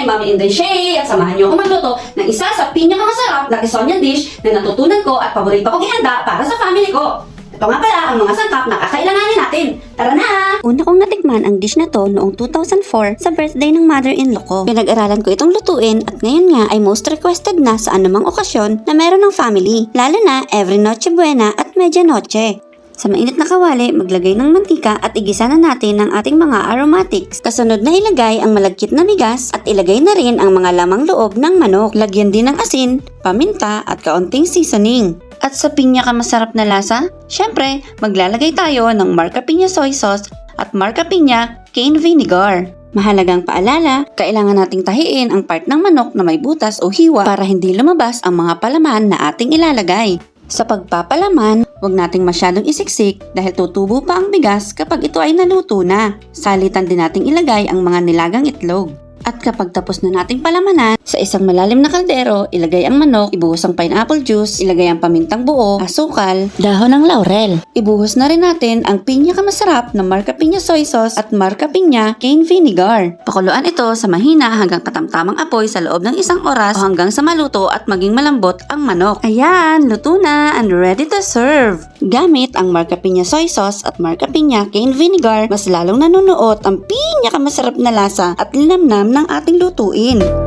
Mami Inday Shay at samahan niyo ako magluto ng isa sa pinakamasarap na Quezonian dish na natutunan ko at paborito kong ihanda para sa family ko. Ito nga pala ang mga sangkap na kakailanganin natin. Tara na! Una kong natikman ang dish na to noong 2004 sa birthday ng mother-in-law ko. Pinag-aralan ko itong lutuin at ngayon nga ay most requested na sa anumang okasyon na meron ng family, lalo na every Noche Buena at Medianoche. Sa mainit na kawali, maglagay ng mantika at igisa na natin ang ating mga aromatics. Kasunod na ilagay ang malagkit na bigas at ilagay na rin ang mga lamang loob ng manok. Lagyan din ng asin, paminta at kaunting seasoning. At sa pinya ka masarap na lasa? Syempre, maglalagay tayo ng Marca Piña soy sauce at Marca Piña cane vinegar. Mahalagang paalala, kailangan nating tahiin ang part ng manok na may butas o hiwa para hindi lumabas ang mga palaman na ating ilalagay. Sa pagpapalaman, huwag nating masyadong isiksik dahil tutubo pa ang bigas kapag ito ay naluto na. Salitan din nating ilagay ang mga nilagang itlog. At kapag tapos na nating palamanan, sa isang malalim na kaldero, ilagay ang manok, ibuhos ang pineapple juice, ilagay ang pamintang buo, asukal, dahon ng laurel. Ibuhos na rin natin ang pinya kamasarap na Marca Piña soy sauce at Marca Piña cane vinegar. Pakuluan ito sa mahina hanggang katamtamang apoy sa loob ng 1 oras o hanggang sa maluto at maging malambot ang manok. Ayan, luto na and ready to serve! Gamit ang Marca Piña soy sauce at Marca Piña cane vinegar, mas lalong nanunuot ang pinya kamasarap na lasa at linamnam ng ating lutuin.